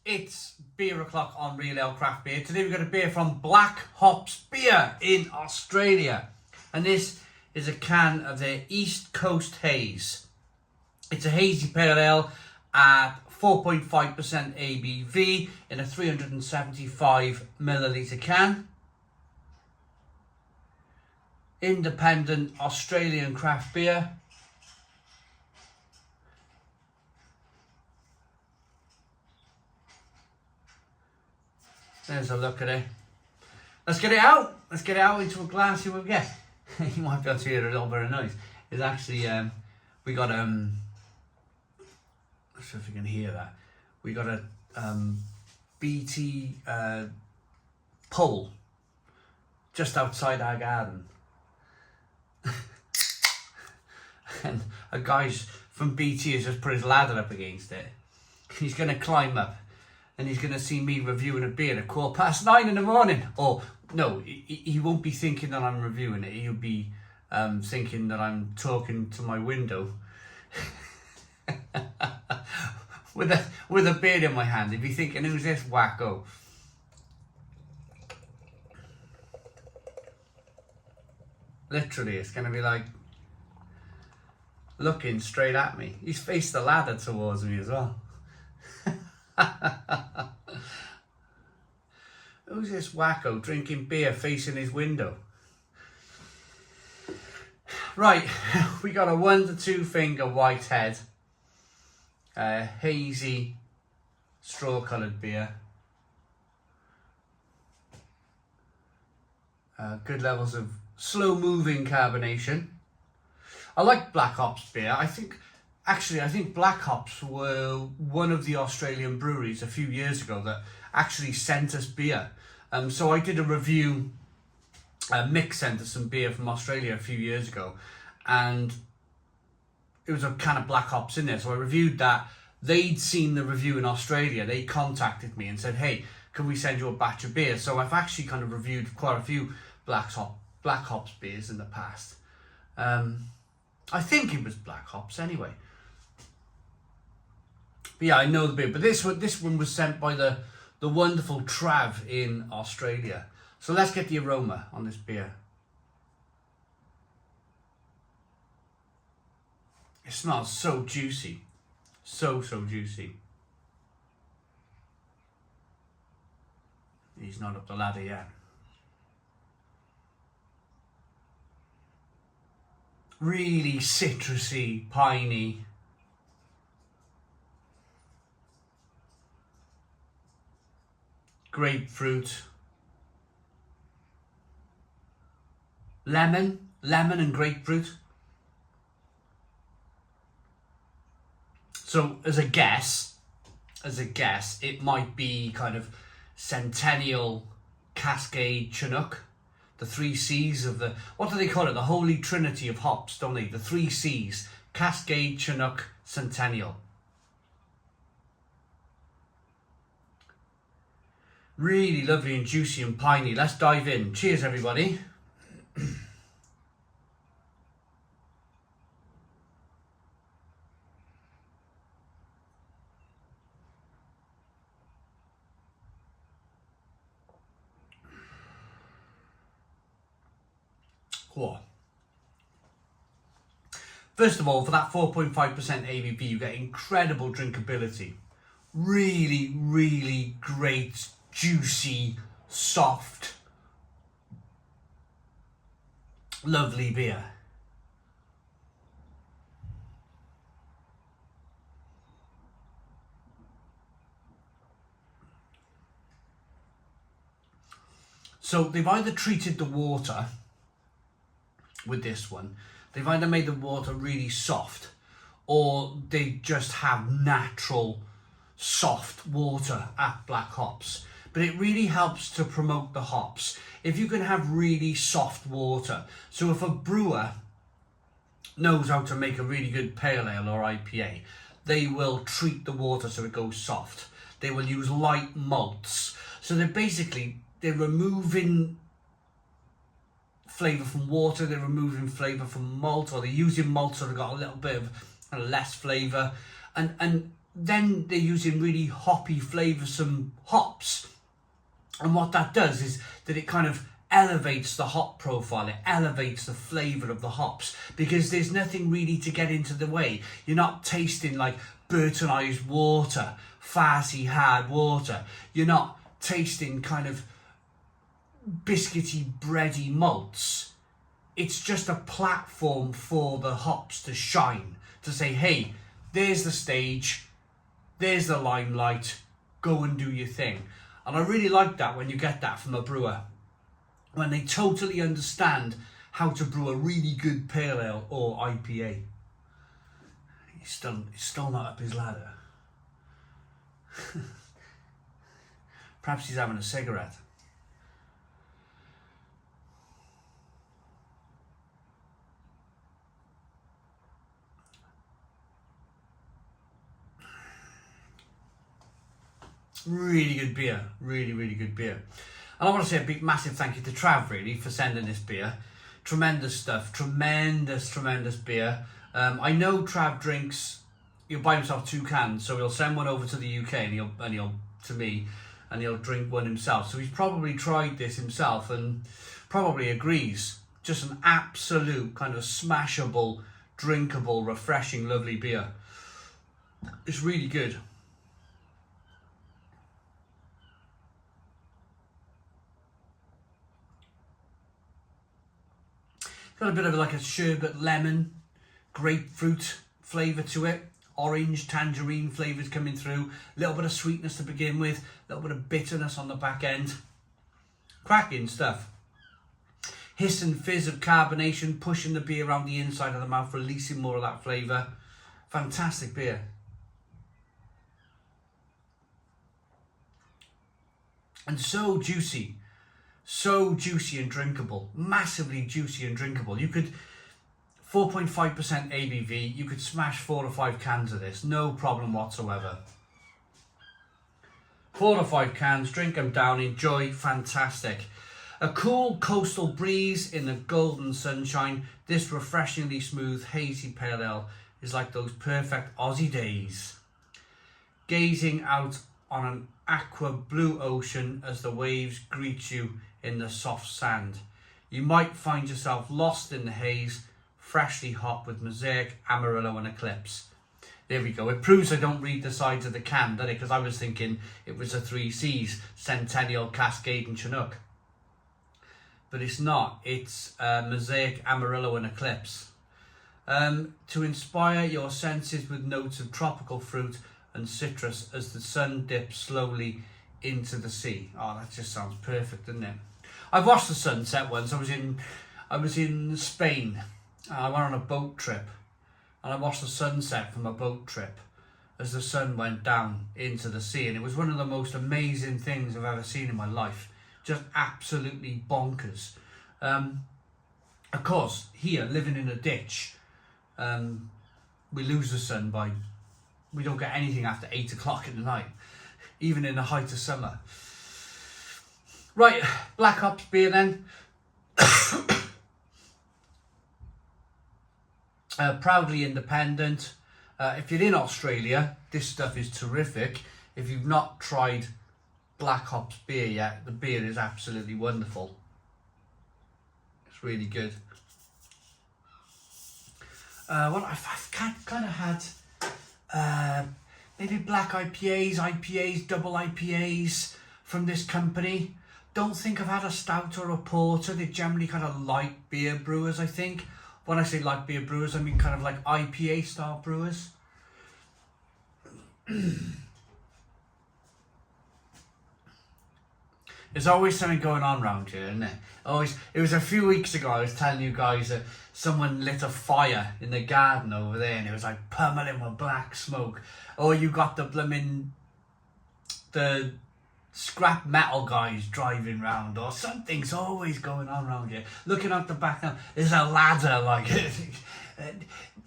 It's beer o'clock on Real Ale Craft Beer. Today we've got a beer from Black Hops Beer in Australia. And this is a can of their East Coast Haze. It's a hazy pale ale at 4.5% ABV in a 375 milliliter can. Independent Australian craft beer. There's a look at it. Let's get it out. Let's get it out into a glass. See what we get. You might be able to hear a little bit of noise. It's actually we got not sure if you can hear that. We got a BT pole just outside our garden, and a guy's from BT has just put his ladder up against it. He's going to climb up. And he's going to see me reviewing a beer at 9:15 in the morning. Or, no, he won't be thinking that I'm reviewing it. He'll be thinking that I'm talking to my window. with a beer in my hand. He'll be thinking, who's this wacko? Literally, it's going to be like looking straight at me. He's faced the ladder towards me as well. Who's this wacko drinking beer facing his window? Right, we got a 1 to 2 finger Whitehead, hazy straw coloured beer. Good levels of slow moving carbonation. I like Black Hops beer. I think Black Hops were one of the Australian breweries a few years ago that actually sent us beer. So I did a review. Mick sent us some beer from Australia a few years ago, and it was a can of Black Hops in there. So I reviewed that. They'd seen the review in Australia. They contacted me and said, "Hey, can we send you a batch of beer?" So I've actually kind of reviewed quite a few Black Hops beers in the past. I think it was Black Hops anyway. But yeah, I know the beer. But this one was sent by the wonderful Trav in Australia. So let's get the aroma on this beer. It smells so juicy. So juicy. He's not up the ladder yet. Really citrusy, piney. Grapefruit, lemon and grapefruit. So as a guess, it might be kind of Centennial, Cascade, Chinook, the 3 C's of the, what do they call it? The Holy Trinity of hops, don't they? The 3 C's, Cascade, Chinook, Centennial. Really lovely and juicy and piney. Let's dive in. Cheers, everybody. Cool. First of all, for that 4.5% ABV, you get incredible drinkability. Really, really great, juicy, soft, lovely beer. So they've either treated the water with this one, they've either made the water really soft, or they just have natural soft water at Black Hops. But it really helps to promote the hops if you can have really soft water. So if a brewer knows how to make a really good pale ale or IPA, they will treat the water so it goes soft. They will use light malts. So they're removing flavour from water, they're removing flavour from malt, or they're using malt so they've got a little bit of less flavour. And then they're using really hoppy, flavoursome hops. And what that does is that it kind of elevates the hop profile, it elevates the flavour of the hops, because there's nothing really to get into the way. You're not tasting like Burtonised water, farcy hard water. You're not tasting kind of biscuity, bready malts. It's just a platform for the hops to shine, to say, hey, there's the stage, there's the limelight, go and do your thing. And I really like that when you get that from a brewer, when they totally understand how to brew a really good pale ale or IPA. He's still not up his ladder. Perhaps he's having a cigarette. Really good beer, really good beer. And I want to say a big massive thank you to Trav really for sending this beer. Tremendous stuff, tremendous beer. I know Trav drinks, he'll buy himself 2 cans, so he'll send one over to the UK and he'll to me, and he'll drink one himself. So he's probably tried this himself and probably agrees. Just an absolute kind of smashable, drinkable, refreshing, lovely beer. It's really good. Got a bit of like a sherbet, lemon, grapefruit flavour to it. Orange, tangerine flavours coming through. A little bit of sweetness to begin with. A little bit of bitterness on the back end. Cracking stuff. Hiss and fizz of carbonation, pushing the beer around the inside of the mouth, releasing more of that flavour. Fantastic beer. And so juicy and drinkable, massively juicy and drinkable. You could, 4.5% ABV, you could smash 4 or 5 cans of this, no problem whatsoever. 4 or 5 cans, drink them down, enjoy, fantastic. A cool coastal breeze in the golden sunshine, this refreshingly smooth hazy pale ale is like those perfect Aussie days. Gazing out on an aqua blue ocean as the waves greet you in the soft sand. You might find yourself lost in the haze, freshly hopped with Mosaic, Amarillo and Eclipse. There we go. It proves I don't read the sides of the can, doesn't it? Because I was thinking it was a 3 C's, Centennial, Cascade and Chinook. But it's not. It's Mosaic, Amarillo and Eclipse. To inspire your senses with notes of tropical fruit and citrus as the sun dips slowly into the sea. Oh, that just sounds perfect, doesn't it? I've watched the sunset once. I was in Spain. I went on a boat trip, and I watched the sunset from a boat trip as the sun went down into the sea, and it was one of the most amazing things I've ever seen in my life. Just absolutely bonkers. Of course, here, living in a ditch, we lose the sun by, we don't get anything after 8 o'clock in the night, even in the height of summer. Right, Black Ops beer then. Proudly independent. If you're in Australia, this stuff is terrific. If you've not tried Black Ops beer yet, the beer is absolutely wonderful. It's really good. I've kind of had maybe black IPAs, double IPAs from this company. Don't think I've had a stout or a porter. They're generally kind of light beer brewers, I think. When I say light beer brewers, I mean kind of like IPA style brewers. There's always something going on around here, isn't there? Always. It was a few weeks ago I was telling you guys that someone lit a fire in the garden over there and it was like pummeling with black smoke. Or you got the scrap metal guys driving round, or something's always going on around here. Looking out the back now, there's a ladder like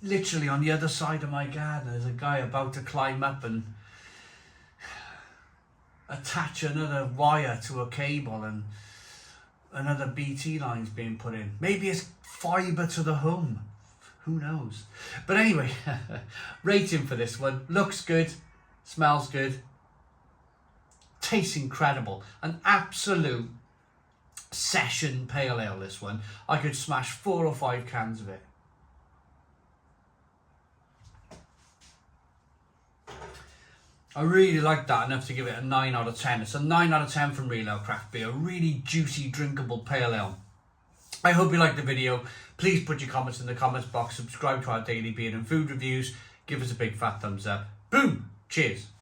literally on the other side of my garden. There's a guy about to climb up and attach another wire to a cable, and another BT line's being put in. Maybe it's fibre to the home. Who knows? But anyway, rating for this one. Looks good. Smells good. Tastes incredible. An absolute session pale ale, this one. I could smash 4 or 5 cans of it. I really like that enough to give it a 9 out of 10. It's a 9 out of 10 from Real Ale Craft Beer. Really juicy, drinkable pale ale. I hope you liked the video. Please put your comments in the comments box. Subscribe to our daily beer and food reviews. Give us a big fat thumbs up. Boom! Cheers.